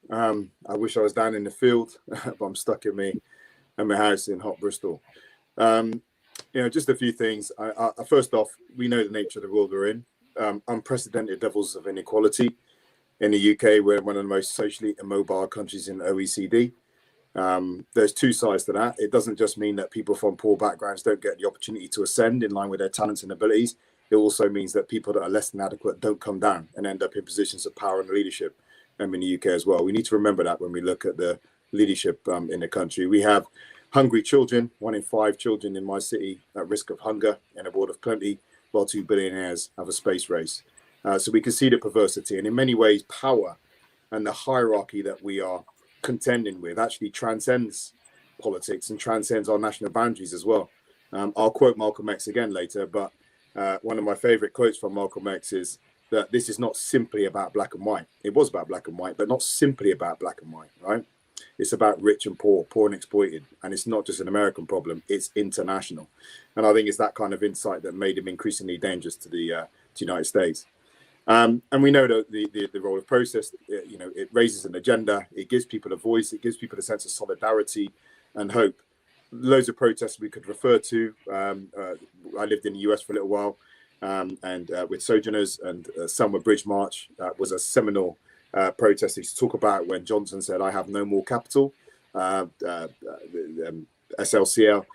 I wish I was down in the field, but I'm stuck in my house in hot Bristol. Um, just a few things. First off, we know the nature of the world we're in. Unprecedented levels of inequality. In the UK, we're one of the most socially immobile countries in the OECD. There's two sides to that. It doesn't just mean that people from poor backgrounds don't get the opportunity to ascend in line with their talents and abilities. It also means that people that are less than adequate don't come down and end up in positions of power and leadership in the UK as well. We need to remember that when we look at the leadership in the country. We have hungry children, 1 in 5 children in my city at risk of hunger in a world of plenty, while 2 billionaires have a space race. So we can see the perversity, and in many ways, power and the hierarchy that we are contending with actually transcends politics and transcends our national boundaries as well. I'll quote Malcolm X again later, but one of my favorite quotes from Malcolm X is that this is not simply about black and white. It was about black and white, but not simply about black and white, right? It's about rich and poor and exploited. And it's not just an American problem, it's international. And I think it's that kind of insight that made him increasingly dangerous to the United States. And we know that the role of protest, it raises an agenda, it gives people a voice, it gives people a sense of solidarity and hope. Loads of protests we could refer to. I lived in the US for a little while, and with Sojourners, and Summer Bridge March was a seminal protest to talk about when Johnson said, "I have no more capital." SLCL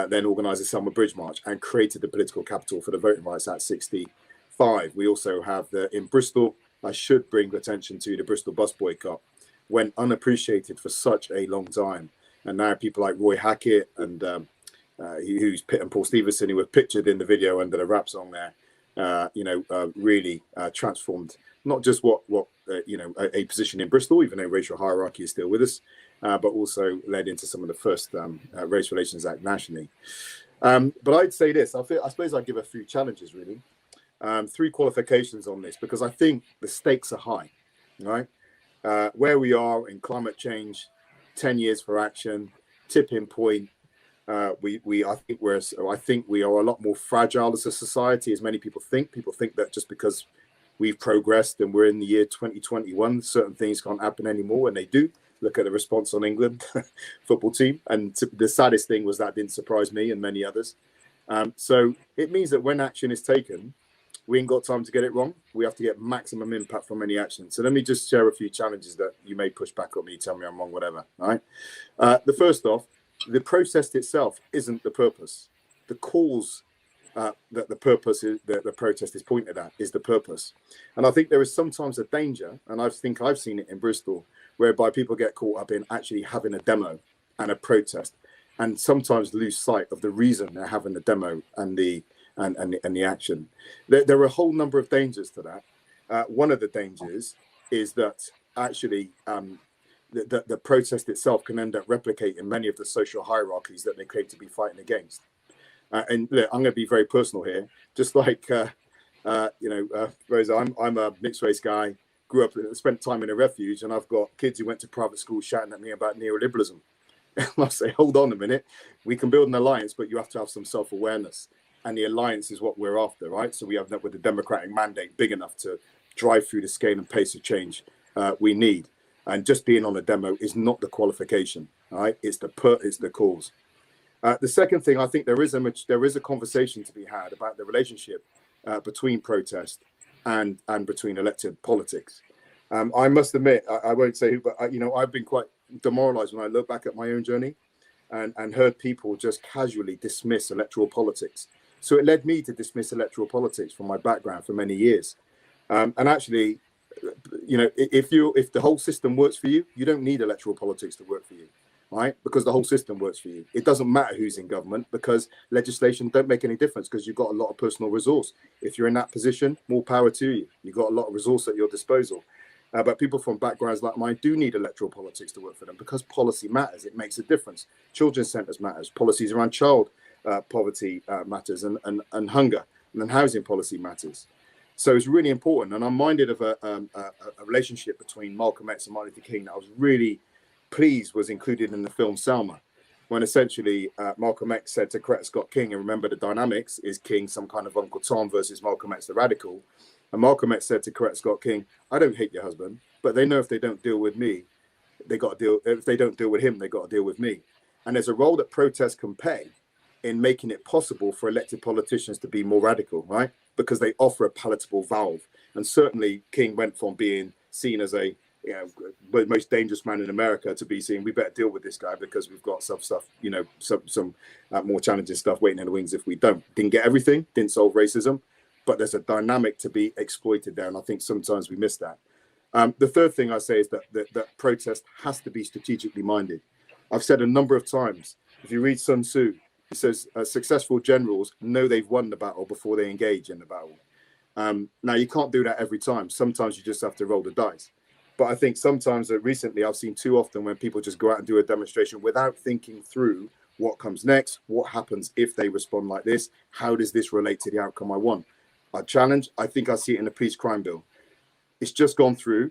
then organised the Summer Bridge March and created the political capital for the Voting Rights Act 65. We also have in Bristol, I should bring attention to the Bristol bus boycott, went unappreciated for such a long time. And now people like Roy Hackett and who's Pitt and Paul Stevenson, who were pictured in the video under the rap song there, really transformed not just what a position in Bristol, even though racial hierarchy is still with us, but also led into some of the first Race Relations Act nationally. But I'd say this, I suppose I'd give a few challenges really. 3 qualifications on this, because I think the stakes are high, right? Where we are in climate change, 10 years for action, tipping point. I think we are a lot more fragile as a society, as many people think. People think that just because we've progressed and we're in the year 2021, certain things can't happen anymore, and they do. Look at the response on England football team. And the saddest thing was that didn't surprise me and many others. So it means that when action is taken, we ain't got time to get it wrong. We have to get maximum impact from any action. So let me just share a few challenges that you may push back on me, tell me I'm wrong, whatever. All right. The first off, the protest itself isn't the purpose. The cause that the purpose is, that the protest is pointed at, is the purpose. And I think there is sometimes a danger, and I think I've seen it in Bristol, whereby people get caught up in actually having a demo and a protest, and sometimes lose sight of the reason they're having the demo and the action. There are a whole number of dangers to that. One of the dangers is that actually the protest itself can end up replicating many of the social hierarchies that they claim to be fighting against. And look, I'm going to be very personal here. Just like Rosa, I'm a mixed race guy. Grew up, spent time in a refuge, and I've got kids who went to private school shouting at me about neoliberalism. And I say, hold on a minute. We can build an alliance, but you have to have some self-awareness. And the alliance is what we're after, right? So we have that with the democratic mandate big enough to drive through the scale and pace of change we need. And just being on a demo is not the qualification, right? It's the cause. The second thing, I think there is a conversation to be had about the relationship between protest and between elected politics. I must admit, I won't say who, but I've been quite demoralized when I look back at my own journey and heard people just casually dismiss electoral politics. So it led me to dismiss electoral politics from my background for many years. And actually, if the whole system works for you, you don't need electoral politics to work for you, right? Because the whole system works for you. It doesn't matter who's in government, because legislation don't make any difference, because you've got a lot of personal resource. If you're in that position, more power to you. You've got a lot of resource at your disposal. But people from backgrounds like mine do need electoral politics to work for them, because policy matters. It makes a difference. Children's centres matters. Policies around child poverty matters, and hunger, and then housing policy matters. So it's really important. And I'm minded of a relationship between Malcolm X and Martin Luther King that I was really pleased was included in the film Selma, when essentially Malcolm X said to Coretta Scott King, and remember the dynamics, is King some kind of Uncle Tom versus Malcolm X the radical. And Malcolm X said to Coretta Scott King, I don't hate your husband, but they know if they don't deal with me, they got to deal. If they don't deal with him, they got to deal with me. And there's a role that protests can play in making it possible for elected politicians to be more radical, right? Because they offer a palatable valve. And certainly King went from being seen as a most dangerous man in America to be seen, we better deal with this guy because we've got some stuff, some more challenging stuff waiting in the wings if we don't. Didn't get everything, didn't solve racism, but there's a dynamic to be exploited there. And I think sometimes we miss that. The third thing I say is that protest has to be strategically minded. I've said a number of times, if you read Sun Tzu, he says successful generals know they've won the battle before they engage in the battle. Now, you can't do that every time. Sometimes you just have to roll the dice. But I think sometimes recently I've seen too often when people just go out and do a demonstration without thinking through what comes next, what happens if they respond like this, how does this relate to the outcome I want? I challenge, I think I see it in the police crime bill. It's just gone through,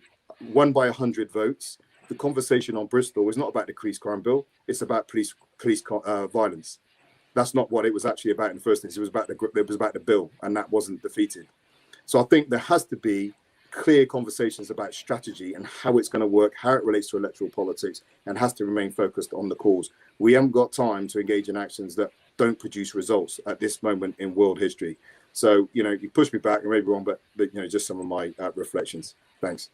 won by 100 votes. The conversation on Bristol is not about the police crime bill. It's about police violence. That's not what it was actually about in the first instance. It was about the bill, and that wasn't defeated. So I think there has to be clear conversations about strategy and how it's going to work, how it relates to electoral politics, and has to remain focused on the cause. We haven't got time to engage in actions that don't produce results at this moment in world history. So, you push me back, and maybe wrong, but just some of my reflections. Thanks.